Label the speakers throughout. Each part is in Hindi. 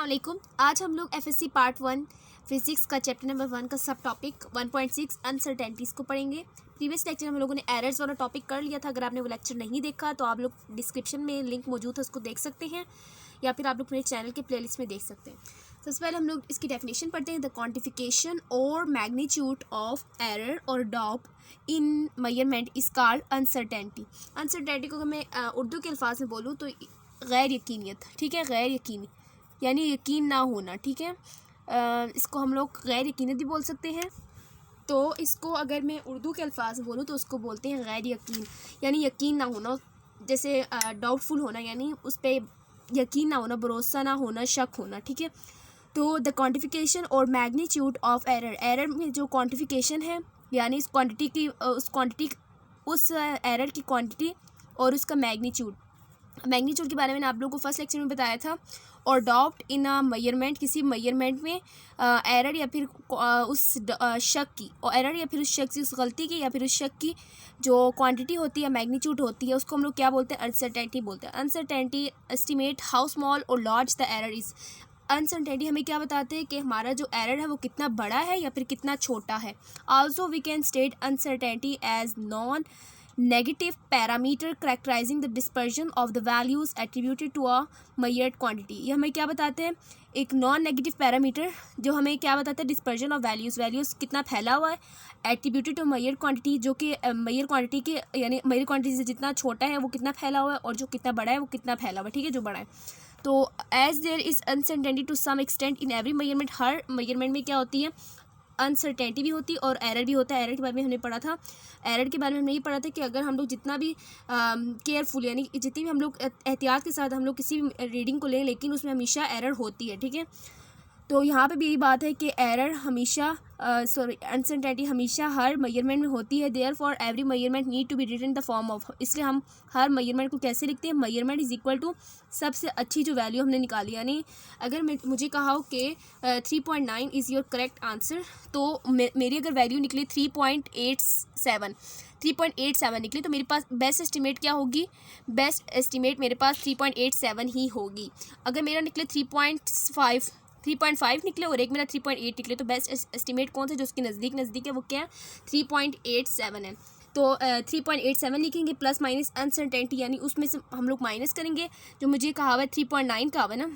Speaker 1: अस्सलामुअलैकुम। आज हम लोग एफएससी पार्ट 1 फिज़िक्स का चैप्टर नंबर 1 का सब टॉपिक 1.6 अनसर्टेनिटीज़ को पढ़ेंगे। प्रीवियस लेक्चर हम लोगों ने एरर्स वाला टॉपिक कर लिया था। अगर आपने वो लेक्चर नहीं देखा तो आप लोग डिस्क्रिप्शन में लिंक मौजूद है, उसको देख सकते हैं, या फिर आप लोग मेरे चैनल के प्लेलिस्ट में देख सकते हैं। सबसे पहले हम लोग इसकी डेफिनेशन पढ़ते हैं। द क्वान्टिफिकेशन और मैग्नीट्यूड ऑफ एरर और doubt in measurement is called uncertainty. Uncertainty को अगर मैं उर्दू के अल्फाज में बोलूँ तो गैर यकीनियत, ठीक है, गैर यकीनी यानी यकीन ना होना, ठीक है। इसको हम लोग गैर यकीनियत भी बोल सकते हैं। तो इसको अगर मैं उर्दू के अल्फाज में बोलूँ तो उसको बोलते हैं गैर यकीन, यानी यकीन ना होना। जैसे डाउटफुल होना यानी उस पर यकीन ना होना, भरोसा ना होना, शक होना, ठीक है। तो द क्वान्टिफिकेशन और मैग्नीट्यूड ऑफ एरर, एरर में जो क्वान्टिफिकेशन है यानी इस क्वांटिटी की उस एरर की क्वांटिटी और उसका मैग्नीट्यूड के बारे में आप लोगों को फर्स्ट लेक्चर में बताया था। और डाउट इन अ मेजरमेंट, किसी मेजरमेंट में एरर या फिर उस शक की, और एरर या फिर उस शक की, उस गलती की या फिर उस शक की जो क्वांटिटी होती है, मैग्नीट्यूड होती है, उसको हम लोग क्या बोलते हैं? अनसर्टेनिटी बोलते हैं। अनसर्टेनिटी एस्टिमेट हाउ स्मॉल और large the error is. Uncertainty हमें क्या बताते हैं कि हमारा जो एरर है वो कितना बड़ा है या फिर कितना छोटा है। Also we can state uncertainty as non negative parameter characterising the dispersion of the values attributed to a measured quantity. ये हमें क्या बताते हैं? एक नॉन नेगेटिव पैरामीटर जो हमें क्या बताता है? डिस्पर्जन ऑफ वैल्यूज़ कितना फैला हुआ है, एट्रीब्यूटेड टू मेजर्ड क्वांटिटी, जो कि मेजर क्वांटिटी के यानी मेजर क्वांटिटी से जितना छोटा है वो कितना फैला हुआ है, और जो कितना बड़ा है वो कितना फैला हुआ है, ठीक है, जो बड़ा है। तो as there is uncertainty to some extent in every measurement, हर मेजरमेंट में क्या होती है? अनसर्टेनिटी भी होती है और एरर भी होता है। एरर के बारे में हमने पढ़ा था। एरर के बारे में हमने ये पढ़ा था कि अगर हम लोग जितना भी केयरफुल यानी जितनी भी हम लोग एहतियात के साथ हम लोग किसी भी रीडिंग को लें, लेकिन उसमें हमेशा एरर होती है, ठीक है। तो यहाँ पे भी यही बात है कि एरर हमेशा अनसर्टेनिटी हमेशा हर मेजरमेंट में होती है। There for every measurement need to be written the form of, इसलिए हम हर मेजरमेंट को कैसे लिखते हैं? मेजरमेंट इज इक्वल टू सबसे अच्छी जो वैल्यू हमने निकाली, यानी अगर मुझे कहा हो कि 3.9 इज़ योर करेक्ट आंसर, तो मेरी अगर वैल्यू निकली 3.87 निकली, तो मेरे पास बेस्ट एस्टिमेट क्या होगी? बेस्ट एस्टिमेट मेरे पास 3.87 ही होगी। अगर मेरा निकले 3.5 निकले और एक मेरा 3.8 निकले, तो बेस्ट एस्टिमेट कौन सा जो उसके नज़दीक है वो क्या है? 3.87 है। तो 3.87 लिखेंगे प्लस माइनस अनसर्टेनिटी, यानी उसमें से हम लोग माइनस करेंगे जो मुझे कहा हुआ है 3.9 का हुआ है ना।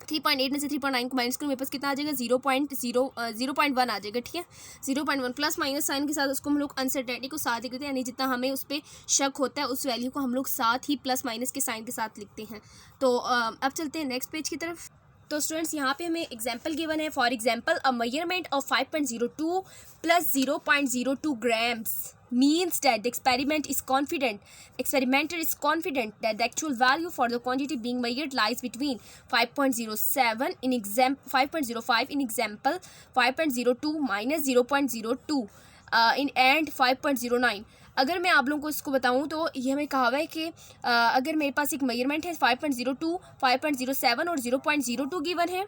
Speaker 1: 3.8 में से 3.9 को माइनस करूँ, मेरे पास कितना आ जाएगा? 0.1 आ जाएगा, ठीक है। 0.1 प्लस माइनस साइन के साथ उसको हम लोग अनसर्टेनिटी को साथ लिखते हैं, यानी जितना हमें उस पर शक होता है उस वैल्यू को हम लोग साथ ही प्लस माइनस के साइन के साथ लिखते हैं। तो अब चलते हैं नेक्स्ट पेज की तरफ। तो स्टूडेंट्स यहाँ पे हमें एग्जाम्पल गिवन है। For example a measurement of 5.02 plus 0.02 grams means that the experimenter is confident that the actual value for the quantity being measured lies between 5.05 in example 5.02 minus 0.02 in and 5.09। अगर मैं आप लोगों को इसको बताऊं तो ये हमें कहा हुआ है कि अगर मेरे पास एक मेजरमेंट है 5.02, 5.07 और 0.02 गिवन है,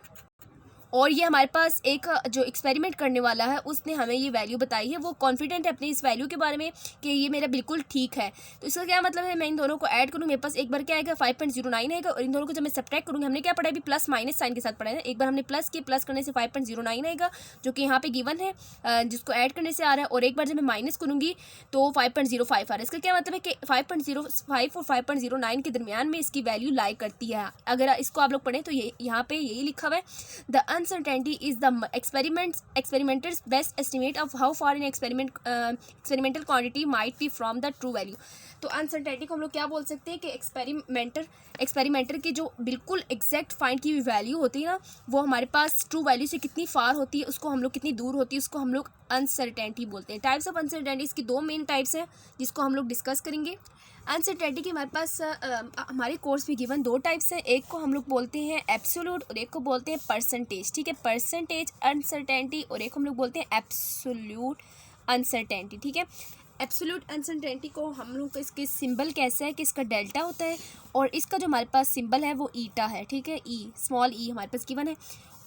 Speaker 1: और ये हमारे पास एक जो एक्सपेरिमेंट करने वाला है उसने हमें ये वैल्यू बताई है, वो कॉन्फिडेंट है अपनी इस वैल्यू के बारे में कि ये मेरा बिल्कुल ठीक है। तो इसका क्या मतलब है? मैं इन दोनों को ऐड करूँ, मेरे पास एक बार क्या आएगा? 5.09 आएगा, और इन दोनों को जब मैं सब्ट्रैक्ट करूँगी, हमने क्या पढ़ा है अभी? प्लस माइनस साइन के साथ पढ़ा है ना। एक बार हमने प्लस किया, प्लस करने से 5.09 आएगा जो कि यहाँ पे गिवन है, जिसको ऐड करने से आ रहा है, और एक बार जब मैं माइनस करूँगी तो 5.05 आ रहा है। इसका क्या मतलब है कि 5.05 और 5.09 के दरमियान में इसकी वैल्यू लाई करती है। अगर इसको आप लोग पढ़ें तो ये यहाँ पे यही लिखा हुआ है, the uncertainty is the experimenter's best estimate of how far an experimental quantity might be from the true value। तो अनसर्टेनिटी को हम लोग क्या बोल सकते हैं कि एक्सपेरिमेंटर की जो बिल्कुल एग्जैक्ट फाइंड की हुई वैल्यू होती है ना, वो हमारे पास ट्रू वैल्यू से कितनी फार होती है, उसको हम लोग कितनी दूर होती है, उसको हम लोग अनसर्टेनिटी बोलते हैं। टाइप्स ऑफ अनसर्टेनिटी, इसकी दो मेन टाइप्स हैं जिसको हम लोग डिस्कस करेंगे। अनसर्टेनिटी के हमारे पास हमारे कोर्स में गिवन दो टाइप्स हैं। एक को हम लोग बोलते हैं एब्सोल्यूट और एक को बोलते हैं परसेंटेज, ठीक है, परसेंटेज अनसर्टेनिटी, और एक हम लोग बोलते हैं एब्सोल्यूट अनसर्टेनिटी, ठीक है। एब्सोल्यूट अनसर्टेनिटी को हम लोग का इसके सिंबल कैसा है कि इसका डेल्टा होता है, और इसका जो हमारे पास सिंबल है वो ईटा है, ठीक है, ई, स्मॉल ई हमारे पास गिवन है।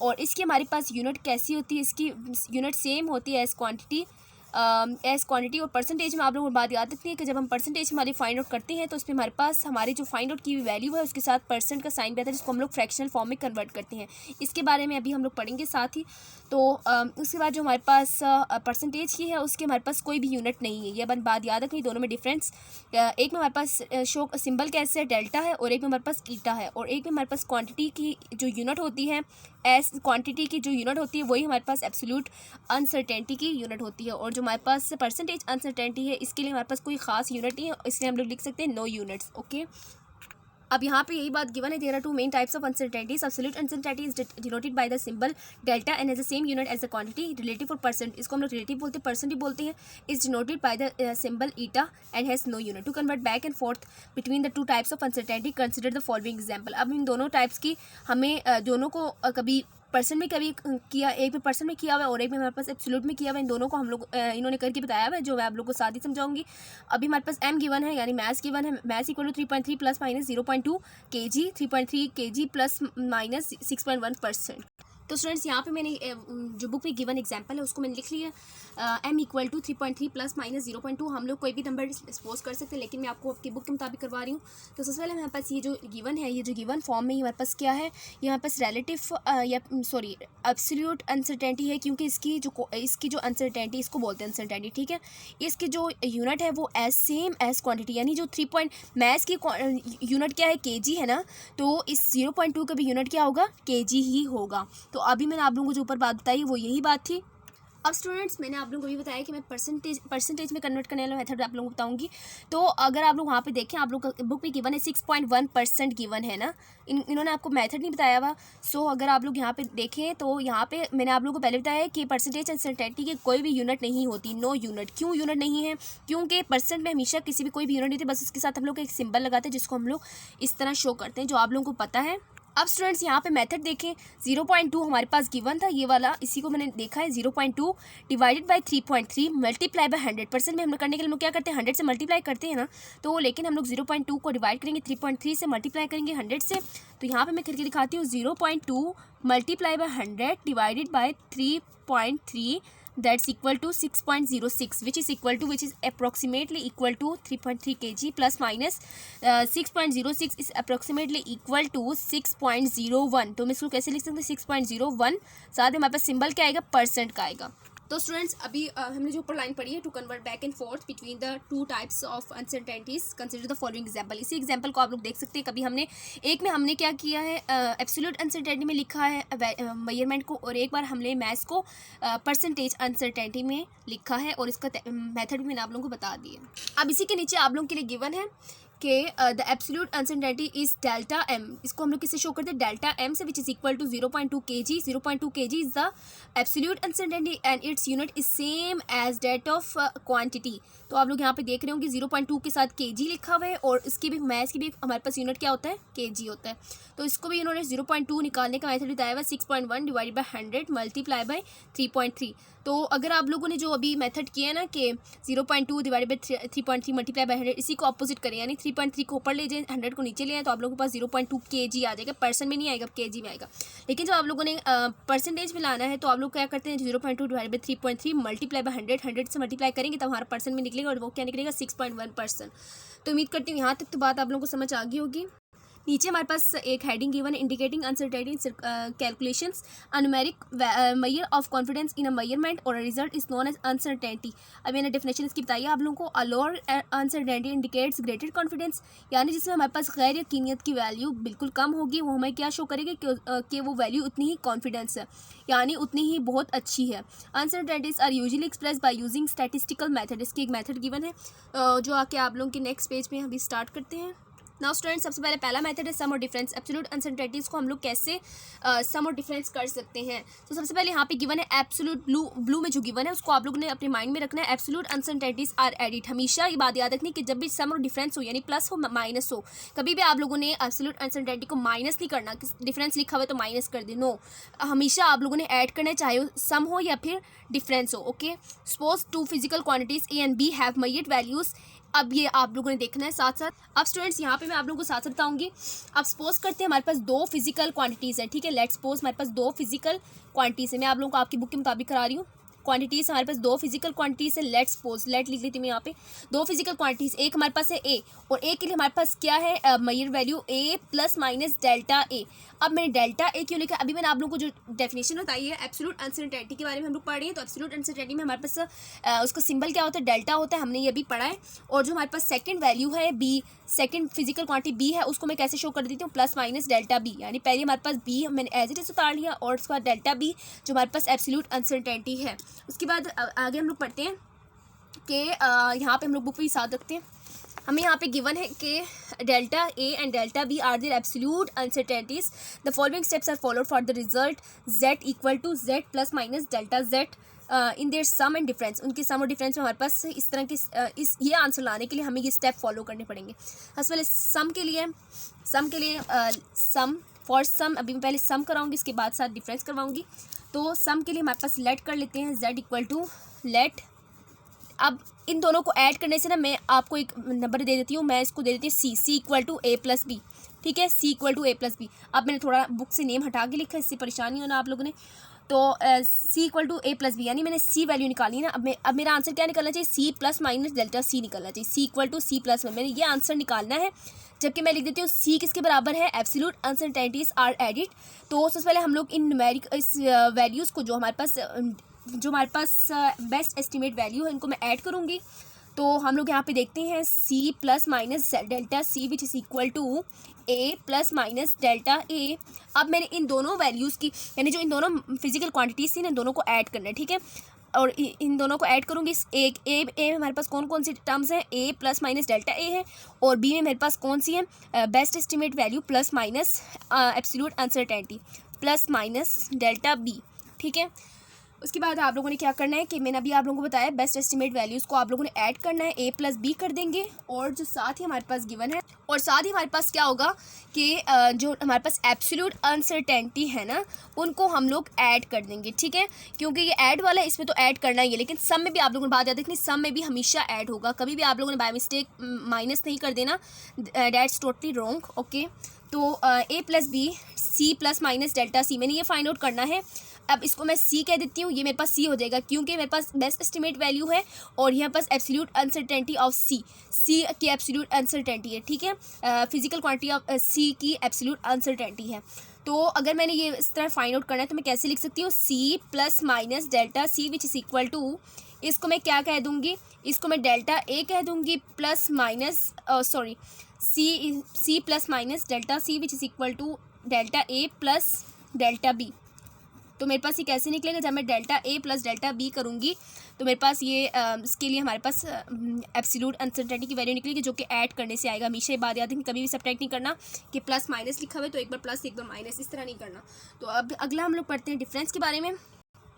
Speaker 1: और इसकी हमारे पास यूनिट कैसी होती है? इसकी यूनिट सेम होती है एज क्वांटिटी एज क्वांटिटी। और परसेंटेज में आप लोगों को बात याद रखनी है कि जब हम परसेंटेज हमारी फाइंड आउट करते हैं तो उसमें हमारे पास हमारी जो फाइंड आउट की हुई वैल्यू है उसके साथ परसेंट का साइन भी आता है, जिसको हम लोग फ्रैक्शनल फॉर्म में कन्वर्ट करते हैं। इसके बारे में अभी हम लोग पढ़ेंगे साथ ही। तो उसके बाद जो हमारे पास परसेंटेज की है उसके हमारे पास कोई भी यूनिट नहीं है, ये बात याद रखनी। दोनों में डिफरेंस, एक में हमारे पास शो सिंबल कैसे है डेल्टा है, और एक में हमारे पास ईटा है, और एक में हमारे पास क्वांटिटी की जो यूनिट होती है एस क्वांटिटी की जो यूनिट होती है वही हमारे पास एब्सोल्यूट अनसर्टेनिटी की यूनिट होती है। और जो हमारे पास परसेंटेज अनसर्टेनिटी है इसके लिए हमारे पास कोई खास यूनिट नहीं है, इसलिए हम लोग लिख सकते हैं नो यूनिट्स। ओके, अब यहाँ पे यही बात गिवन है, there are two main types of uncertainties. Absolute uncertainty is denoted by the symbol delta and has the same unit as the quantity. Relative और परसेंट, इसको हम लोग रिलेटिव बोलते हैं, परसेंट भी बोलते हैं, is denoted by the symbol eta and has no unit. To convert back and forth between the two types of uncertainty consider the following example. अब इन दोनों टाइप्स की हमें दोनों को कभी परसेंट में कभी किया, एक में परसेंट में किया हुआ है और एक में हमारे पास एब्सोल्यूट में किया हुआ है। इन दोनों को हम लोग इन्होंने करके बताया हुआ है, जो मैं आप लोग को साथ ही समझाऊंगी। अभी हमारे पास एम गिवन है, यानी मैथ्स गिवन है। Maths equal to 3.3 plus minus 0.2 kg, 3.3 kg plus minus 6.1%। तो स्टूडेंट्स यहाँ पे मैंने जो बुक में गिवन एग्जांपल है उसको मैंने लिख लिया। M equal to 3.3 plus minus 0.2, हम लोग कोई भी नंबर सपोज कर सकते हैं, लेकिन मैं आपको आपकी बुक के मुताबिक करवा रही हूँ। तो सबसे पहले हमारे पास ये जो गिवन है, ये जो गिवन फॉर्म में हमारे पास क्या है, ये हमारे पास रिलेटिव या सॉरी एब्सोल्यूट अनसर्टेनिटी है, क्योंकि इसकी जो अनसर्टेनिटी, इसको बोलते हैं अनसर्टेनिटी, ठीक है। इसकी जो यूनिट है वो एज सेम एज क्वान्टिटी, यानी जो 3 मैथ्स की यूनिट क्या है, kg है ना, तो इस 0.2 का भी यूनिट क्या होगा, kg ही होगा। तो अभी मैंने आप लोगों को जो ऊपर बात बताई वो यही बात थी। अब स्टूडेंट्स मैंने आप लोगों को भी बताया कि मैं परसेंटेज में कन्वर्ट करने वाला मेथड आप लोगों को बताऊंगी। तो अगर आप लोग वहाँ पे देखें, आप लोग बुक में गिवन है 6.1% गिवन है ना, इन्होंने आपको मेथड नहीं बताया हुआ। सो अगर आप लोग यहाँ पे देखें तो यहाँ पे मैंने आप लोगों को पहले बताया है कि परसेंटेज अनसर्टेनिटी की कोई भी यूनिट नहीं होती, नो यूनिट। क्यों यूनिट नहीं है, क्योंकि परसेंट में हमेशा किसी भी कोई भी यूनिट नहीं थी, बस उसके साथ हम लोग एक सिंबल लगाते हैं जिसको हम लोग इस तरह शो करते हैं, जो आप लोगों को पता है। अब स्टूडेंट्स यहाँ पे मेथड देखें, 0.2 हमारे पास गिवन था, ये वाला, इसी को मैंने देखा है 0.2 डिवाइडेड बाय 3.3 मल्टीप्लाई बाय 100%। में हम लोग करने के लिए हम लोग क्या करते हैं, 100 से मल्टीप्लाई करते हैं ना, तो लेकिन हम लोग 0.2 को डिवाइड करेंगे 3.3 से, मल्टीप्लाई करेंगे 100 से। तो यहाँ पे मैं करके दिखाती हूँ, 0.2 multiply by 100 divided by 3.3 that's equal to 6.06 which is approximately equal to 3.3 kg plus minus 6.06 is approximately equal to 6.01। तो मैं इसको कैसे लिख सकते हैं, 6.01, साथ में हमारे पास सिंबल क्या आएगा, परसेंट का आएगा। तो स्टूडेंट्स अभी हमने जो ऊपर लाइन पढ़ी है, to convert back and forth between the two types of uncertainties consider the following example. इसी एग्जांपल को आप लोग देख सकते हैं। कभी हमने एक में हमने क्या किया है, एब्सोल्यूट अनसर्टेनिटी में लिखा है मेजरमेंट को, और एक बार हमने मैथ्स को परसेंटेज अनसर्टेनिटी में लिखा है, और इसका मेथड भी मैंने आप लोगों को बता दिया। अब इसी के नीचे आप लोगों के लिए गिवन है कि the absolute uncertainty is delta M. इसको हम लोग किससे शो करते हैं, डेल्टा एम से, which is equal to 0.2 kg। 0.2 kg is the absolute uncertainty and its unit is same as that of quantity. तो आप लोग यहाँ पे देख रहे हो कि 0.2 के साथ kg लिखा हुआ है, और इसकी भी मैथ्स की भी हमारे पास यूनिट क्या होता है, kg होता है। तो इसको भी इन्होंने 0.2 निकालने का मेथड बताया हुआ, 6.1 डिवाइडेड बाय 100 मल्टीप्लाई बाय 3.3। तो अगर आप लोगों ने जो अभी मेथड किया है ना कि 0.2 डिवाइडेड बाय 3.3 मल्टीप्लाई बाय 100, इसी को अपोजिट करें, यानी 3.3 को ऊपर ले जाए, 100 को नीचे ले आए, तो आप लोगों के पास 0.2 kg आ जाएगा। परसेंट में नहीं आएगा, kg में आएगा। लेकिन जब आप लोगों ने परसेंटेज में लाना है तो आप लोग क्या करते हैं, 0.2 डिवाइडेड बाय 3.3 मल्टीप्लाई बाय 100 से मल्टीप्लाई करेंगे तब हमारा परसेंट में निकलेगा, और वो क्या निकलेगा, 6.1%। तो उम्मीद करती हूँ यहाँ तक तो बात आप लोगों को समझ आ गई होगी। नीचे हमारे पास एक हेडिंग गिवन है, indicating uncertainty calculations a numeric measure of confidence in a measurement और result is known as uncertainty. अब मैंने डेफिनेशन इसकी बताई है आप लोगों को। A lower uncertainty indicates greater confidence, यानी जिसमें हमारे पास गैर यकीनियत की वैल्यू बिल्कुल कम होगी, वो हमें क्या शो करेगी कि वो वैल्यू उतनी ही कॉन्फिडेंस है, यानी उतनी ही बहुत अच्छी है। Uncertainties are usually express by using statistical method. इसकी एक मेथड गिवन है जो आके आप लोगों के नेक्स्ट पेज में अभी स्टार्ट करते हैं। नाउ स्टूडेंट्स सबसे पहले पहला मेथड है सम और डिफरेंस। एब्सोल्यूट अनसर्टेनिटीज को हम लोग कैसे सम और डिफरेंस कर सकते हैं। तो सबसे पहले यहाँ पे गिवन है एब्सोल्यूट ब्लू में जो गिवन है उसको आप लोगों ने अपने माइंड में रखना है। Absolute uncertainties are added. हमेशा ये बात याद रखनी कि जब भी सम और डिफरेंस हो, यानी प्लस हो माइनस हो, कभी भी आप लोगों ने एब्सोल्यूट अनसर्टेनिटी को माइनस नहीं करना, डिफरेंस लिखा हुआ है तो माइनस कर दे, नो। हमेशा आप लोगों ने ऐड करना है, चाहे सम हो या फिर डिफरेंस हो। Okay, suppose two physical quantities A and B have measured values. अब ये आप लोगों ने देखना है साथ साथ। अब स्टूडेंट्स यहाँ पे मैं आप लोगों को साथ साथ बताऊंगी। अब सपोज करते हैं हमारे पास दो फिजिकल क्वांटिटीज़ हैं, ठीक है। लेट्स सपोज हमारे पास दो फिजिकल क्वांटिटीज़ है। मैं आप लोगों को आपकी बुक के मुताबिक करा रही हूँ। क्वांटिटीज़, हमारे पास दो फिजिकल क्वांटिटीज़ है। लेट सपोज, लेट लिख लेती हूँ मैं यहाँ पे, दो फिजिकल क्वांटिटीज़, एक हमारे पास है ए और ए के लिए हमारे पास क्या है major value A plus minus delta A. अब मैंने डेल्टा ए क्यों लिखा, अभी मैंने आप लोगों को जो डेफिनेशन बताई है एब्सोल्यूट अनसर्टेनिटी के बारे में हम लोग पढ़ रहे हैं। तो एब्सोल्यूट अनसर्टेनिटी में हमारे पास उसका सिंबल क्या होता है, डेल्टा होता है, हमने ये भी पढ़ा है। और जो हमारे पास सेकंड वैल्यू है B, second physical quantity B है, उसको मैं कैसे शो कर देती हूँ, प्लस माइनस डेल्टा बी। यानी पहले हमारे पास बी मैंने एज इट इज उतार लिया और उसके बाद डेल्टा बी जो हमारे पास एब्सोल्यूट अनसर्टेनिटी है। उसके बाद आगे हम लोग पढ़ते हैं कि यहाँ पे हम लोग बुक भी साथ रखते हैं। हमें यहाँ पे गिवन है कि delta A and delta B are their absolute uncertainties. The following steps are followed for the result Z equal to Z plus minus delta Z in their sum and difference. उनके सम और डिफरेंस में हमारे पास इस तरह के ये आंसर लाने के लिए हमें ये स्टेप फॉलो करने पड़ेंगे। सबसे पहले सम के लिए सम फॉर सम, अभी मैं पहले सम कराऊंगी, इसके बाद साथ डिफरेंस करवाऊंगी। तो सम के लिए हमारे पास लेट कर लेते हैं, जेड इक्वल टू लेट। अब इन दोनों को ऐड करने से ना मैं आपको एक नंबर दे देती हूँ, मैं इसको दे देती हूँ C equal to A plus B. ठीक है, C equal to A plus B. अब मैंने थोड़ा बुक से नेम हटा के लिखा, इससे परेशान नहीं होना आप लोगों ने। तो C equal to A plus B, यानी मैंने सी वैल्यू निकाली ना। अब मेरा आंसर क्या निकलना चाहिए, C plus minus delta C निकलना चाहिए। C equal to C plus one, मैंने ये आंसर निकालना है। जबकि मैं लिख देती हूँ सी किसके बराबर है, एब्सोल्यूट अनसर्टेनिटीज आर एडिड। तो सबसे पहले हम लोग इन न्यूमेरिक इस वैल्यूज़ को जो हमारे पास बेस्ट एस्टिमेट वैल्यू है इनको मैं ऐड करूँगी। तो हम लोग यहाँ पे देखते हैं C plus minus delta C which is equal to A plus minus delta A. अब मैंने इन दोनों वैल्यूज़ की, यानी जो इन दोनों फिजिकल क्वांटिटीज़ थी ना, इन दोनों को ऐड करना है। ठीक है, और इन दोनों को ऐड करूँगी। एक ए हमारे पास कौन कौन सी टर्म्स हैं, A plus minus delta A है, और बी में मेरे पास कौन सी है, best estimate value plus minus absolute uncertainty plus minus delta B. ठीक है, उसके बाद आप लोगों ने क्या करना है कि मैंने अभी आप लोगों को बताया बेस्ट एस्टिमेट वैल्यूज़ को आप लोगों ने ऐड करना है, ए प्लस बी कर देंगे। और जो साथ ही हमारे पास गिवन है, और साथ ही हमारे पास क्या होगा कि जो हमारे पास एब्सोल्यूट अनसर्टेनिटी है ना, उनको हम लोग ऐड कर देंगे। ठीक है, क्योंकि ये ऐड वाला है, इसमें तो ऐड करना ही है, लेकिन सम में भी आप लोगों ने बात याद रखनी, सम में भी हमेशा ऐड होगा, कभी भी आप लोगों ने बाय मिस्टेक माइनस नहीं कर देना, दैट्स टोटली रॉन्ग। ओके, तो A plus B C plus minus delta C, मैंने ये फाइंड आउट करना है। अब इसको मैं सी कह देती हूँ, ये मेरे पास सी हो जाएगा क्योंकि मेरे पास बेस्ट एस्टिमेट वैल्यू है और यहाँ पास एब्सोल्यूट अनसर्टेनिटी ऑफ सी की एब्सोल्यूट अनसर्टेनिटी है। ठीक है, फिजिकल क्वांटिटी ऑफ सी की एब्सोल्यूट अनसर्टेनिटी है। तो अगर मैंने ये इस तरह फाइंड आउट करना है तो मैं कैसे लिख सकती हूँ, C plus minus delta C which is equal to, इसको मैं क्या कह दूँगी, इसको मैं डेल्टा ए कह दूँगी plus minus sorry C plus minus delta C which is equal to delta A plus delta B. तो मेरे पास ये कैसे निकलेगा, जब मैं delta A plus delta B करूँगी तो मेरे पास ये इसके लिए हमारे पास एब्सोल्यूट अनसर्टेनिटी की वैल्यू निकलेगी, जो कि ऐड करने से आएगा। हमेशा ये बात याद है, कभी भी सब्ट्रैक्ट नहीं करना कि प्लस माइनस लिखा हुआ है तो एक बार प्लस एक बार माइनस, इस तरह नहीं करना। तो अब अगला हम लोग पढ़ते हैं डिफरेंस के बारे में।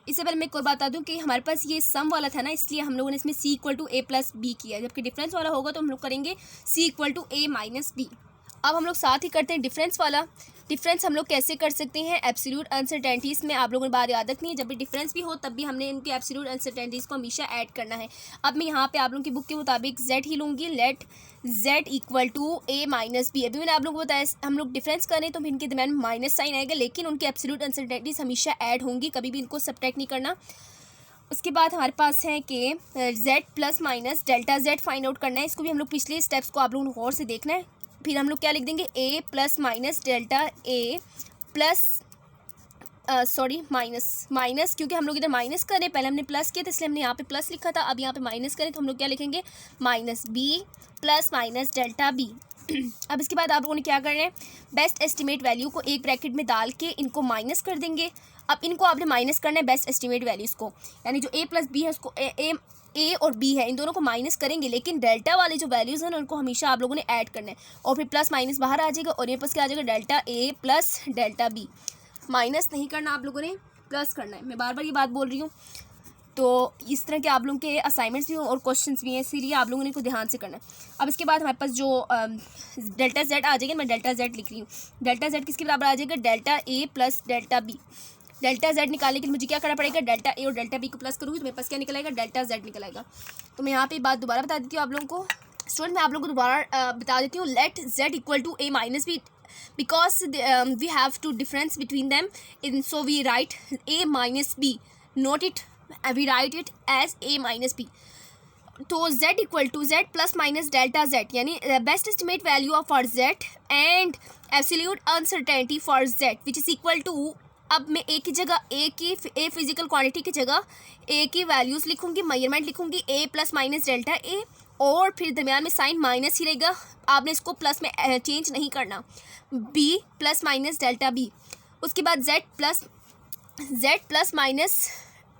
Speaker 1: इससे पहले मैं एक और बता दूं कि हमारे पास ये सम वाला था ना, इसलिए हम लोगों ने इसमें C equal to A plus B किया, जबकि डिफरेंस वाला होगा तो हम लोग करेंगे C equal to A minus B. अब हम लोग साथ ही करते हैं डिफरेंस वाला। डिफरेंस हम लोग कैसे कर सकते हैं, एब्सोल्यूट अनसर्टेनिटीज़ में आप लोगों ने बात याद रखनी है, जब भी डिफरेंस भी हो तब भी हमने इनके एब्सोल्यूट अनसर्टेनिटीज़ को हमेशा ऐड करना है। अब मैं यहाँ पे आप लोगों की बुक के मुताबिक जेड ही लूँगी, let Z equal to A minus B. अभी मैंने आप लोगों को बताया हम लोग डिफरेंस करें तो इनके दरमियान माइनस साइन आएगा, लेकिन उनकी एब्सोल्यूट अनसर्टेनिटीज़ हमेशा ऐड होंगी, कभी भी इनको सब्ट्रैक्ट नहीं करना। उसके बाद हमारे पास है कि Z plus minus delta Z find out करना है। इसको भी हम लोग पिछले स्टेप्स को आप लोगों को गौर से देखना है। फिर हम लोग क्या लिख देंगे, ए plus minus delta A plus minus, क्योंकि हम लोग इधर माइनस करें, पहले हमने प्लस किया था इसलिए हमने यहाँ पे प्लस लिखा था, अब यहाँ पे माइनस करें तो हम लोग क्या लिखेंगे, minus B plus minus delta B. अब इसके बाद आप लोगों ने क्या करना है, बेस्ट एस्टिमेट वैल्यू को एक ब्रैकेट में डाल के इनको माइनस कर देंगे। अब इनको आपने माइनस करना है बेस्ट एस्टिमेट वैल्यूज़ को, यानी जो ए प्लस बी है उसको ए और बी है इन दोनों को माइनस करेंगे, लेकिन डेल्टा वाले जो वैल्यूज़ हैं उनको हमेशा आप लोगों ने ऐड करना है, और फिर प्लस माइनस बाहर आ जाएगा और ये पास क्या आ जाएगा, delta A plus delta B. Minus नहीं करना आप लोगों ने, प्लस करना है। मैं बार बार ये बात बोल रही हूँ। तो इस तरह के आप लोगों के असाइनमेंट्स भी और क्वेश्चंस भी हैं, इसीलिए आप लोगों ने इनको ध्यान से करना है। अब इसके बाद हमारे पास जो डेल्टा जेड आ जाएगा, मैं डेल्टा जेड लिख रही हूँ। डेल्टा जेड किसके बराबर आ जाएगा, delta A plus delta B. Delta Z निकालने के लिए मुझे क्या करना पड़ेगा, डेल्टा ए और डेल्टा बी को प्लस करूँगी तो मेरे पास क्या निकलेगा, डेल्टा जेड निकलेगा। तो मैं यहाँ पे बात दोबारा बता देती हूँ आप लोगों को। स्टूडेंट मैं आप लोगों को दोबारा बता देती हूँ, let Z equal to A minus B, because we have to difference between them, in so we write a minus b, note it we write it as A minus B. तो z equal to z plus minus delta z, यानी best estimate value of for z and absolute uncertainty for z which is equal to, अब मैं ए की जगह ए फिजिकल क्वांटिटी की जगह ए की वैल्यूज़ लिखूंगी, मेजरमेंट लिखूंगी ए प्लस माइनस डेल्टा ए, और फिर दरमियान में साइन माइनस ही रहेगा, आपने इसको प्लस में चेंज नहीं करना, B plus minus delta B. उसके बाद z plus minus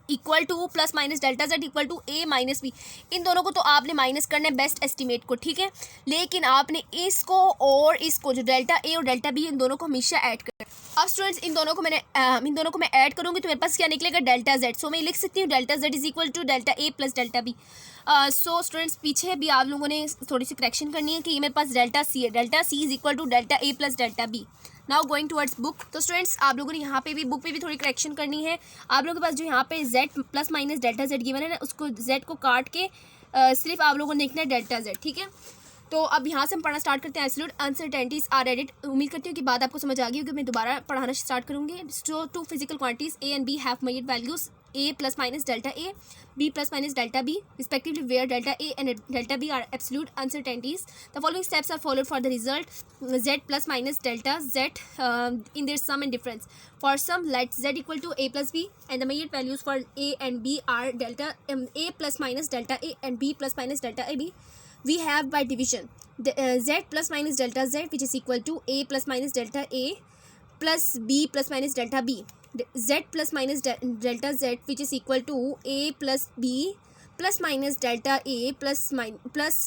Speaker 1: equal to plus minus delta z equal to A minus B. इन दोनों को तो आपने माइनस करना है बेस्ट एस्टिमेट को, ठीक है, लेकिन आपने इसको और इसको जो डेल्टा ए और डेल्टा बी इन दोनों को हमेशा ऐड करना है। अब स्टूडेंट्स इन दोनों को मैं ऐड करूँगी तो मेरे पास क्या निकलेगा, डेल्टा z। सो मैं लिख सकती हूँ delta z is equal to delta A plus delta B. So students पीछे भी आप लोगों ने थोड़ी सी करेक्शन करनी है कि ये मेरे पास डेल्टा सी है, delta C is equal to delta A plus delta B. Now going towards book. तो स्टूडेंट्स आप लोगों ने यहाँ पे भी बुक पे भी थोड़ी करेक्शन करनी है। आप लोगों के पास जो यहाँ पे z plus minus delta z given है ना, उसको z को काट के सिर्फ आप लोगों ने लिखना है डेल्टा z, ठीक है। तो अब यहाँ से हम पढ़ना स्टार्ट करते हैं। Absolute uncertainties are added. उम्मीद करती हूँ कि बात आपको समझ आ गई होगी, मैं दोबारा पढ़ाना स्टार्ट करूँगी। So two physical quantities A and B have measured values a plus minus delta a, b plus minus delta b respectively, where delta a and delta b are absolute uncertainties. The following steps are followed for the result z plus minus delta z in their sum and difference. For sum, let z equal to a plus b and the measured values for a and b are delta a plus minus delta a and b plus minus delta a b. We have by division the, z plus minus delta z which is equal to a plus minus delta a plus b plus minus delta b. Z plus minus delta z which is equal to a plus b plus minus delta a plus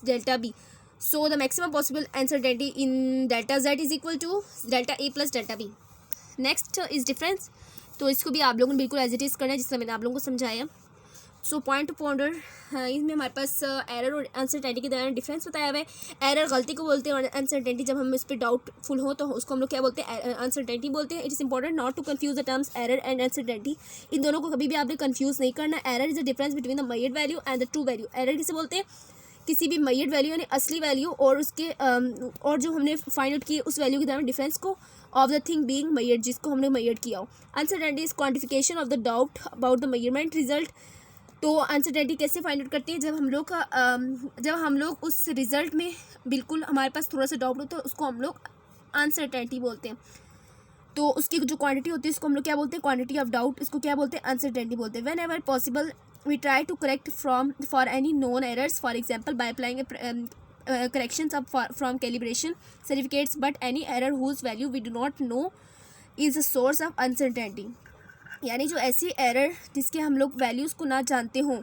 Speaker 1: delta b. So the maximum possible uncertainty in delta z is equal to delta a plus delta b. Next is difference. तो इसको भी आप लोगों ने बिल्कुल एज इट इज़ करना है जिससे मैंने आप लोगों को समझाया। सो पॉइंट टू पॉन्डर, इसमें हमारे पास एरर और अनसर्टेनिटी के दौरान डिफरेंस बताया हुआ है। एरर गलती को बोलते हैं और अनसर्टेनिटी जब हम इस पर डाउटफुल हो तो उसको हम लोग क्या बोलते हैं, अनसर्टेनिटी बोलते हैं। It is important not to confuse the terms error and uncertainty. इन दोनों को कभी भी आपने कंफ्यूज नहीं करना। Error is the difference between the measured value and the true value. Error किसे बोलते हैं, किसी भी मेजर्ड वैल्यू यानी असली वैल्यू और उसके और जो हमने फाइंड आउट की उस वैल्यू के दरमियान डिफरेंस को of the thing being measured, जिसको हमने मेजर्ड किया हो। Uncertainty is quantification of the doubt about the measurement result. तो अनसर्टेनिटी कैसे फाइंड आउट करते हैं, जब हम लोग उस रिज़ल्ट में बिल्कुल हमारे पास थोड़ा सा डाउट होता है उसको हम लोग अनसर्टेनिटी बोलते हैं। तो उसकी जो क्वांटिटी होती है उसको हम लोग क्या बोलते हैं, क्वांटिटी ऑफ डाउट, इसको क्या बोलते हैं, अनसर्टेनिटी बोलते हैं। Whenever possible we try to correct for any known errors, for example by applying corrections up from calibration certificates, but any error whose value we do not know is a source of uncertainty. यानी जो ऐसी एरर जिसके हम लोग वैल्यूज़ को ना जानते हों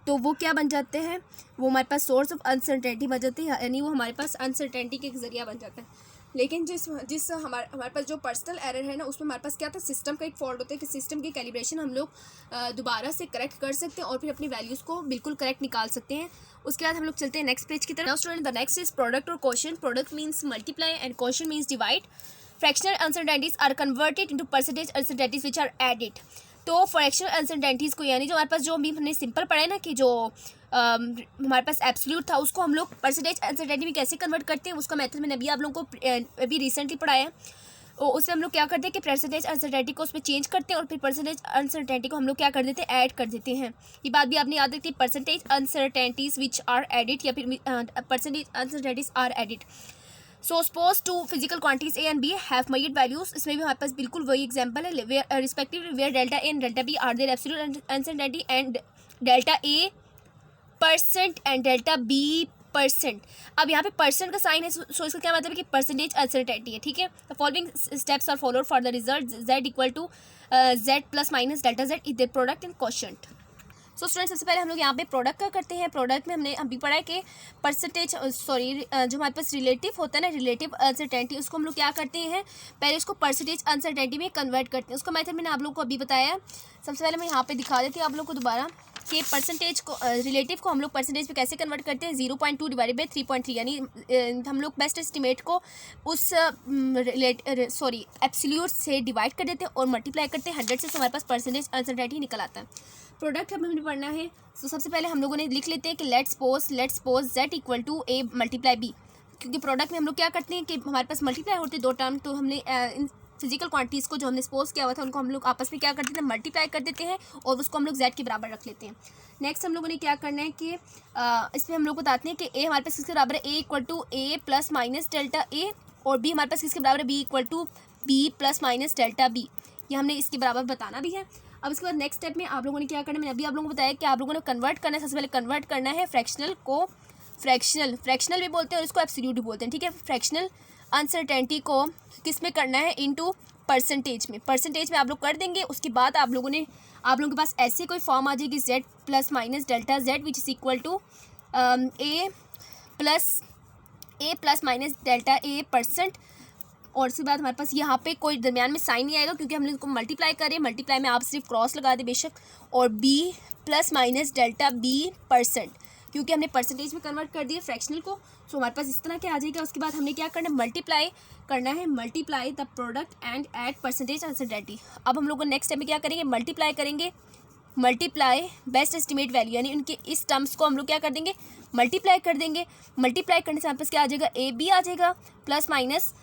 Speaker 1: तो वो क्या बन जाते हैं, वो हमारे पास सोर्स ऑफ अनसर्टेनिटी बन जाती है, यानी वो हमारे पास अनसर्टेनिटी के ज़रिया बन जाता है। लेकिन जिस हमारे पास जो पर्सनल एरर है ना, उसमें हमारे पास क्या था, सिस्टम का एक फॉल्ट होता है कि सिस्टम की कैलिब्रेशन हम लोग दोबारा से करेक्ट कर सकते हैं और फिर अपनी वैल्यूज़ को बिल्कुल करेक्ट निकाल सकते हैं। उसके बाद हम लोग चलते हैं नेक्स्ट पेज की तरफ। Now student, the next is product और quotient. Product means multiply and quotient means divide. Fractional uncertainties are converted into percentage uncertainties which are added. तो फ्रैक्शनल अनसर्टेनिटीज़ को यानी जो हमारे पास जो अभी हमने सिंपल पढ़ा है ना कि जो हमारे पास एब्सोल्यूट था उसको हम लोग परसेंटेज अनसर्टेनिटी में कैसे कन्वर्ट करते हैं, उसका मेथड मैंने अभी आप लोगों को अभी रिसेंटली पढ़ाया है। और उससे हम लोग क्या करते हैं कि परसेंटेज अनसर्टेनिटी को उसमें चेंज करते हैं और फिर परसेंटेज अनसर्टेनिटी को हम लोग क्या कर देते हैं, ऐड कर देते हैं। ये बात भी आपने याद रखी, percentage uncertainties which are added या फिर percentage uncertainties are added. So suppose two physical quantities A and B have measured values. इसमें भी हमारे पास बिल्कुल वही एग्जांपल है, respectively where delta A and delta B are their absolute uncertainty and delta A percent and delta B percent. अब यहाँ पे परसेंट का साइन है, सो इसका क्या मतलब है कि परसेंटेज अनसर्टेनिटी है, ठीक है। The following steps are followed for the result Z equal to Z plus minus delta Z is the product and quotient. So student, सबसे पहले हम लोग यहाँ पे प्रोडक्ट का करते हैं। प्रोडक्ट में हमने अभी पढ़ा है कि परसेंटेज जो हमारे पास रिलेटिव होता है ना, रिलेटिव अनसर्टेनिटी, उसको हम लोग क्या करते हैं, पहले उसको परसेंटेज अनसर्टेनिटी में कन्वर्ट करते हैं। उसका मेथड मैंने आप लोगों को अभी बताया। सबसे पहले मैं यहाँ पे दिखा देती हूँ आप लोग को दोबारा कि परसेंटेज को रिलेटिव को हम लोग परसेंटेज पे कैसे कन्वर्ट करते हैं। 0.2 डिवाइडेड बाई 3.3, यानी हम लोग बेस्ट एस्टिमेट को उस एब्सोल्यूट से डिवाइड कर देते हैं और मल्टीप्लाई करते हैं 100 से, तो हमारे पास परसेंटेज अनसर्टेनिटी निकल आता है। प्रोडक्ट हमें पढ़ना है, तो सबसे पहले हम लोगों ने लिख लेते हैं कि let's suppose z equal to a multiply b, क्योंकि प्रोडक्ट में हम लोग क्या करते हैं कि हमारे पास मल्टीप्लाई होते हैं दो टर्म, तो हमने फिजिकल क्वांटिटीज़ को जो हमने सपोज किया हुआ था उनको हम लोग आपस में क्या कर देते हैं, मल्टीप्लाई कर देते हैं और उसको हम लोग z के बराबर रख लेते हैं। नेक्स्ट हम लोगों ने क्या करना है कि इसमें हम लोग बताते हैं कि a हमारे पास किसके बराबर है, a equal to a plus minus delta a, और b हमारे पास किसके बराबर है, b equal to b plus minus delta b। ये हमने इसके बराबर बताना भी है। अब इसके बाद नेक्स्ट स्टेप में आप लोगों ने क्या करना है, मैंने अभी आप लोगों को बताया कि आप लोगों ने कन्वर्ट करना है। सबसे पहले कन्वर्ट करना है फ्रैक्शनल को, फ्रैक्शनल भी बोलते हैं और इसको एब्सोल्यूट भी बोलते हैं, ठीक है। फ्रैक्शनल अनसर्टेनिटी को किस में करना है, इनटू परसेंटेज में। परसेंटेज में आप लोग कर देंगे। उसके बाद आप लोगों के पास ऐसे कोई फॉर्म आ जाएगी z plus minus delta z which is equal to a plus minus delta a%। और उसके बाद हमारे पास यहाँ पे कोई दरमियान में साइन नहीं आएगा क्योंकि हमने इसको मल्टीप्लाई करें। मल्टीप्लाई में आप सिर्फ क्रॉस लगा दें बेशक, और b plus minus delta b%, क्योंकि हमने परसेंटेज में कन्वर्ट कर दिया फ्रैक्शनल को। सो हमारे पास इस तरह क्या आ जाएगा। उसके बाद हमने क्या करना है, मल्टीप्लाई करना है, multiply the product and add percentage uncertainty. अब हम लोग नेक्स्ट स्टेप में क्या करेंगे, मल्टीप्लाई करेंगे, मल्टीप्लाई बेस्ट एस्टिमेट वैल्यू, यानी उनके इस टर्म्स को हम लोग क्या कर देंगे, मल्टीप्लाई कर देंगे। मल्टीप्लाई करने से हमारे पास क्या आ जाएगा, ए बी आ जाएगा प्लस माइनस,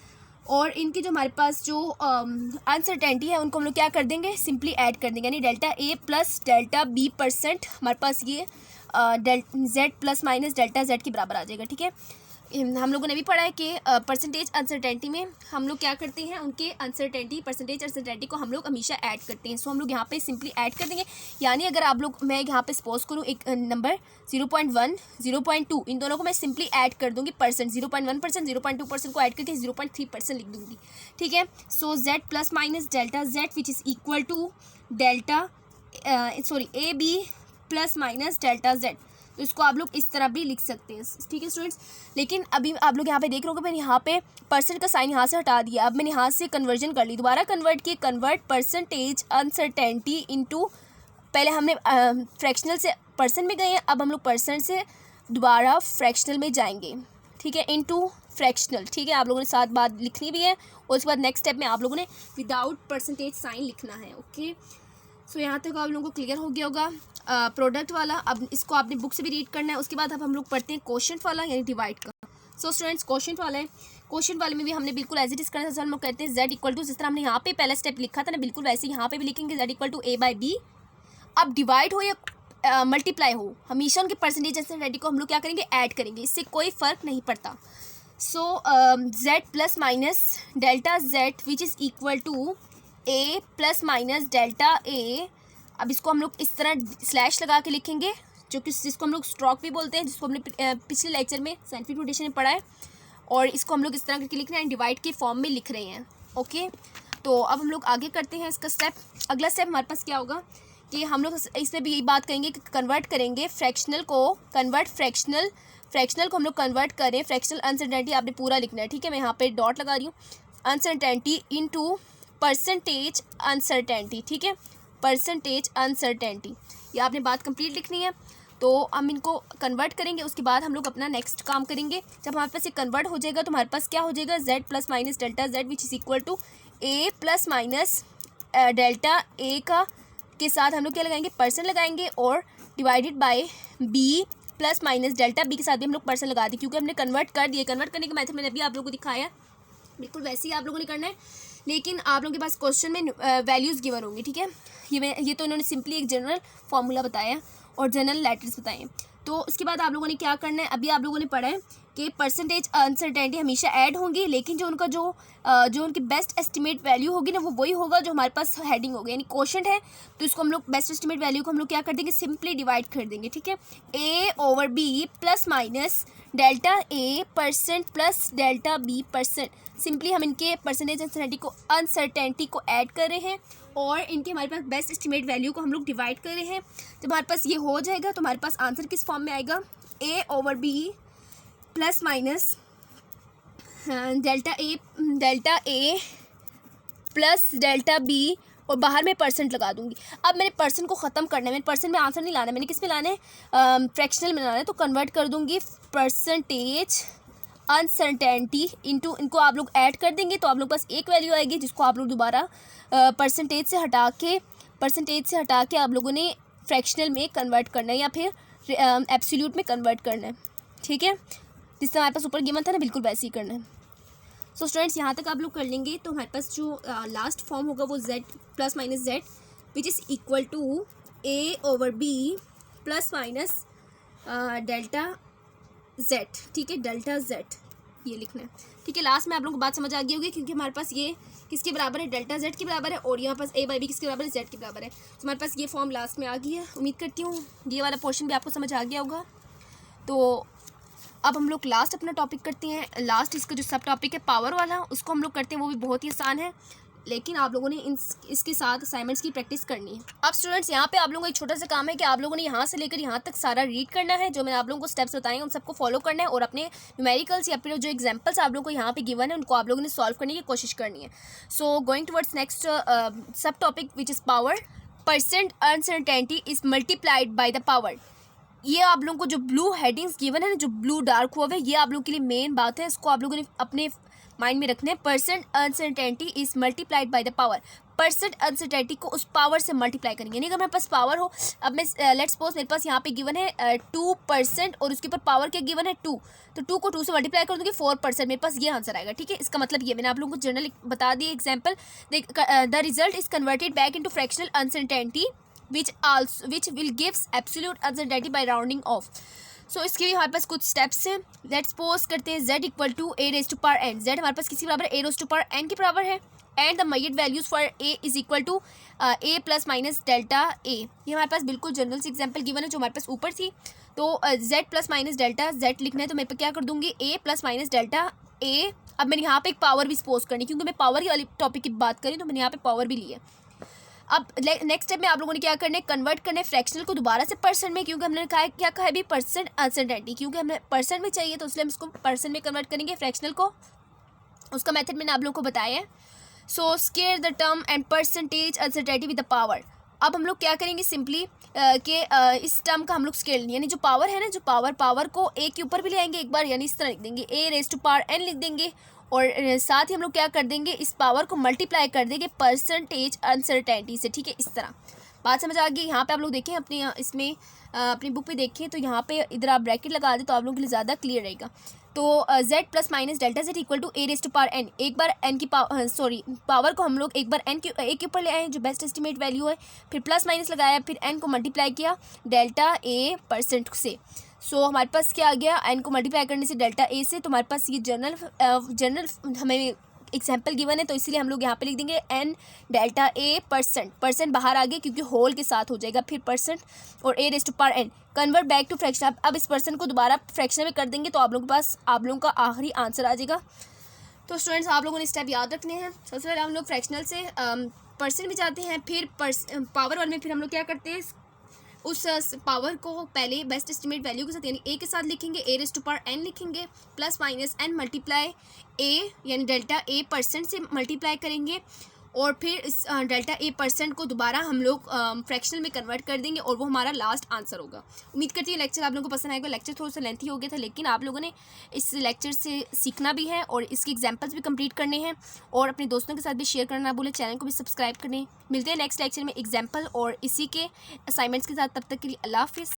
Speaker 1: और इनकी जो हमारे पास जो अनसर्टेनिटी है उनको हम लोग क्या कर देंगे, सिंपली ऐड कर देंगे, यानी delta A plus delta b% हमारे पास ये z plus minus delta z के बराबर आ जाएगा, ठीक है। हम लोगों ने भी पढ़ा है कि परसेंटेज अनसर्टेनिटी में हम लोग क्या करते हैं, उनके परसेंटेज अनसर्टेनिटी को हम लोग हमेशा ऐड करते हैं। सो हम लोग यहाँ पे सिंपली ऐड कर देंगे। यानी अगर आप लोग, मैं यहाँ पे सपोज करूँ एक नंबर 0.1 0.2, इन दोनों को मैं सिंपली ऐड कर दूँगी परसेंट, 0.1% 0.2% को ऐड करके 0.3% लिख दूँगी, ठीक है। So z plus minus delta z which is equal to delta A B plus minus delta z। तो इसको आप लोग इस तरह भी लिख सकते हैं, ठीक है स्टूडेंट्स। लेकिन अभी आप लोग यहाँ पे देख रहे हो कि मैंने यहाँ पे परसेंट का साइन यहाँ से हटा दिया। अब मैंने यहाँ से कन्वर्जन कर ली, दोबारा कन्वर्ट किए, कन्वर्ट परसेंटेज अनसर्टेनिटी इनटू, पहले हमने फ्रैक्शनल से परसेंट में गए हैं, अब हम लोग परसेंट से दोबारा फ्रैक्शनल में जाएंगे, ठीक है, इनटू फ्रैक्शनल, ठीक है। आप लोगों ने साथ बात लिखनी भी है, और उसके बाद नेक्स्ट स्टेप में आप लोगों ने विदाउट परसेंटेज साइन लिखना है, ओके। सो यहाँ तक आप लोगों को क्लियर हो गया होगा प्रोडक्ट वाला। अब इसको आपने बुक से भी रीड करना है। उसके बाद अब हम लोग पढ़ते हैं क्वोशंट वाला, यानी डिवाइड का। सो स्टूडेंट्स, क्वोशंट वाला है, क्वोशंट वाले में भी हमने बिल्कुल एज इट इज करना है। हम लोग कहते हैं z इक्वल टू, जिस तरह हमने यहाँ पे पहला स्टेप लिखा था ना, बिल्कुल वैसे यहाँ पे भी लिखेंगे z equal to a by B. अब डिवाइड हो या मल्टीप्लाई हो, हमेशा उनके परसेंटेज अनसर्टेनिटी को हम लोग क्या करेंगे, ऐड करेंगे, इससे कोई फ़र्क नहीं पड़ता। So z plus minus delta z which is equal to a plus minus delta a। अब इसको हम लोग इस तरह स्लैश लगा के लिखेंगे, जो कि जिसको हम लोग स्ट्रोक भी बोलते हैं, जिसको हमने पिछले लेक्चर में साइंटिफिक नोटेशन में पढ़ा है। और इसको हम लोग इस तरह करके लिख रहे हैं, डिवाइड के फॉर्म में लिख रहे हैं, ओके। तो अब हम लोग आगे करते हैं इसका स्टेप। अगला स्टेप हमारे पास क्या होगा कि हम लोग इसमें भी यही बात करेंगे कि कन्वर्ट करेंगे फ्रैक्शनल को, फ्रैक्शनल को हम लोग कन्वर्ट करें। फ्रैक्शनल अनसर्टेनिटी आपने पूरा लिखना है, ठीक है। मैं यहाँ पे डॉट लगा रही हूँ, अनसर्टेनिटी इनटू परसेंटेज अनसर्टेनिटी, ठीक है, परसेंटेज अनसर्टेनिटी, ये आपने बात कंप्लीट लिखनी है। तो हम इनको कन्वर्ट करेंगे, उसके बाद हम लोग अपना नेक्स्ट काम करेंगे। जब हमारे पास ये कन्वर्ट हो जाएगा तो हमारे पास क्या हो जाएगा, z plus minus delta z which is equal to a plus minus delta a का के साथ हम लोग क्या लगाएंगे, परसेंट लगाएंगे, और divided by b plus minus delta b के साथ भी हम लोग परसेंट लगा दें, क्योंकि हमने कन्वर्ट कर दिए। कन्वर्ट करने के मेथड मैंने अभी आप लोगों को दिखाया, बिल्कुल वैसे ही आप लोगों ने करना है। लेकिन आप लोगों के पास क्वेश्चन में वैल्यूज़ गिवन होंगी, ठीक है। ये तो इन्होंने सिंपली एक जनरल फार्मूला बताया और जनरल लेटर्स बताए। तो उसके बाद आप लोगों ने क्या करना है, अभी आप लोगों ने पढ़ा है कि परसेंटेज अनसर्टेनिटी हमेशा ऐड होंगी, लेकिन जो उनका जो उनकी बेस्ट एस्टिमेट वैल्यू होगी ना, वो वही होगा जो हमारे पास हेडिंग होगी, यानी क्वोशंट है। तो इसको हम लोग बेस्ट एस्टिमेट वैल्यू को हम लोग क्या कर देंगे, सिंपली डिवाइड कर देंगे, ठीक है। a over b plus minus delta a percent plus delta b%। Simply हम इनके परसेंटेज अनसर्टेनिटी को ऐड कर रहे हैं, और इनके हमारे पास बेस्ट एस्टिमेट वैल्यू को हम लोग डिवाइड कर रहे हैं। जब हमारे पास ये हो जाएगा तो हमारे पास आंसर किस फॉर्म में आएगा, a over b plus minus delta a plus delta b, और बाहर में परसेंट लगा दूंगी। अब मैंने परसेंट को ख़त्म करना है, मैंने परसेंट में आंसर नहीं लाना है, मैंने किस में लाना है, फ्रैक्शनल में लाना है। तो कन्वर्ट कर दूंगी परसेंटेज अनसर्टेनिटी इनटू, इनको आप लोग ऐड कर देंगे तो आप लोग पास एक वैल्यू आएगी, जिसको आप लोग दोबारा परसेंटेज से हटा के आप लोगों ने फ्रैक्शनल में कन्वर्ट करना है, या फिर एब्सोल्यूट में कन्वर्ट करना है, ठीक है। जिस तरह हमारे पास ऊपर गिवन था ना, बिल्कुल वैसे ही करना है। सो स्टूडेंट्स यहाँ तक आप लोग कर लेंगे तो हमारे पास जो लास्ट फॉर्म होगा वो z plus minus z which is equal to a/b plus minus delta z, ठीक है, डेल्टा z ये लिखना है, ठीक है। लास्ट में आप लोगों को बात समझ आ गई होगी क्योंकि हमारे पास ये किसके बराबर है, डेल्टा z के बराबर है, और यहाँ पास a/b किसके बराबर है, z के बराबर है। तो हमारे पास ये फॉर्म लास्ट में आ गई है। उम्मीद करती हूँ ये वाला पोर्शन भी आपको समझ आ गया होगा। तो अब हम लोग लास्ट अपना टॉपिक करते हैं। लास्ट इसका जो सब टॉपिक है पावर वाला, उसको हम लोग करते हैं, वो भी बहुत ही आसान है, लेकिन आप लोगों ने इसके साथ असाइनमेंट्स की प्रैक्टिस करनी है। अब स्टूडेंट्स यहाँ पे आप लोगों को एक छोटा सा काम है कि आप लोगों ने यहाँ से लेकर यहाँ तक सारा रीड करना है, जो मैंने आप लोगों को स्टेप्स बताए हैं उन सबको फॉलो करना है, और अपने न्यूमेरिकल्स या फिर जो एग्जांपल्स आप लोगों को यहाँ पे गिवन है उनको आप लोगों ने सॉल्व करने की कोशिश करनी है। सो गोइंग टुवर्ड्स नेक्स्ट सब topic which is power. Percent uncertainty is multiplied by the power. ये आप लोगों को जो ब्लू हेडिंग्स गिवन है ना, जो ब्लू डार्क हुआ है, ये आप लोगों के लिए मेन बात है, इसको आप लोगों ने अपने माइंड में रखना है। Percent uncertainty is multiplied by the power. Percent uncertainty को उस पावर से मल्टीप्लाई करेंगे, यानी अगर मेरे पास पावर हो, अब मैं लेट्स सपोज मेरे पास यहाँ पे गिवन है 2% और उसके ऊपर पावर क्या गिवन है 2, तो 2 को 2 से मल्टीप्लाई कर दूँगी 4%, मेरे पास ये आंसर आएगा, ठीक है। इसका मतलब ये मैंने आप लोगों को जनरल बता दिया example. The result is converted back into fractional uncertainty which will gives absolute uncertainty by rounding off। सो इसके भी हमारे पास कुछ स्टेप्स हैं। लेट्स सपोज करते हैं z equal to a raise to power n। z हमारे पास किसी बराबर है, a raise to power n के बराबर है, and the measured values for a is equal to a plus minus delta a। ये हमारे पास बिल्कुल जनरल सी एग्जाम्पल गिवन है जो हमारे पास ऊपर थी। तो z plus minus delta z लिखना है, तो मैं क्या कर दूंगी a plus minus delta a। अब मैंने यहाँ पे एक पावर भी सपोज करनी, क्योंकि मैं पावर वाली टॉपिक की बात करी तो मैंने यहाँ पे पावर भी ली है। अब नेक्स्ट स्टेप में आप लोगों ने क्या करना है, कन्वर्ट करना है फ्रैक्शनल को दोबारा से परसेंट में, क्योंकि हमने कहा क्या कहा है भी परसेंट अनसर्टेनिटी, क्योंकि हमें परसेंट में चाहिए तो इसलिए हम इसको परसेंट में कन्वर्ट करेंगे फ्रैक्शनल को। उसका मेथड मैंने आप लोगों को बताया है। So square the term and percentage uncertainty with the power. अब हम लोग क्या करेंगे सिंपली कि इस टर्म का हम लोग स्केल, यानी जो पावर है ना, जो पावर को a के ऊपर भी ले आएंगे एक बार, यानी इस तरह लिख देंगे a raise to power n लिख देंगे, और साथ ही हम लोग क्या कर देंगे, इस पावर को मल्टीप्लाई कर देंगे परसेंटेज अनसर्टेनिटी से, ठीक है। इस तरह बात समझ आ गई। यहाँ पे आप लोग देखें अपने इसमें अपनी बुक पे देखें, तो यहाँ पे इधर आप ब्रैकेट लगा दें तो आप लोगों के लिए ज़्यादा क्लियर रहेगा। तो z plus minus delta z equal to a raise to power n। एक बार n की पावर को हम लोग एक बार n के a के ऊपर ले आए जो बेस्ट एस्टिमेट वैल्यू है, फिर प्लस माइनस लगाया, फिर n को मल्टीप्लाई किया डेल्टा a परसेंट से। सो हमारे पास क्या आ गया, n को मल्टीप्लाई करने से डेल्टा a से, तो हमारे पास ये जनरल हमें एग्जाम्पल गिवन है, तो इसलिए हम लोग यहाँ पे लिख देंगे n डेल्टा a परसेंट बाहर आ गया क्योंकि होल के साथ हो जाएगा, फिर परसेंट और a raise to power n convert back to fraction. अब इस परसेंट को दोबारा फ्रैक्शन में कर देंगे तो आप लोगों के पास आप लोगों का आखिरी आंसर आ जाएगा। तो स्टूडेंट्स आप लोगों ने स्टेप याद रखने हैं। सबसे पहले हम लोग फ्रैक्शनल से परसेंट में जाते हैं, फिर पावर वाले में फिर हम लोग क्या करते हैं, उस पावर को पहले बेस्ट एस्टिमेट वैल्यू के साथ यानी a के साथ लिखेंगे, a raise to power n लिखेंगे, plus minus n multiply a यानी डेल्टा a परसेंट से मल्टीप्लाई करेंगे, और फिर इस डेल्टा a परसेंट को दोबारा हम लोग फ्रैक्शनल में कन्वर्ट कर देंगे, और वो हमारा लास्ट आंसर होगा। उम्मीद करती हूँ लेक्चर आप लोगों को पसंद आएगा। लेक्चर थोड़ा सा लेंथी हो गया था, लेकिन आप लोगों ने इस लेक्चर से सीखना भी है और इसके एग्जाम्पल्स भी कंप्लीट करने हैं, और अपने दोस्तों के साथ भी शेयर करना ना भूलें, चैनल को भी सब्सक्राइब करने। मिलते हैं नेक्स्ट लेक्चर में एग्जाम्पल और इसी के असाइनमेंट्स के साथ, तब तक के लिए अल्लाह हाफिज़।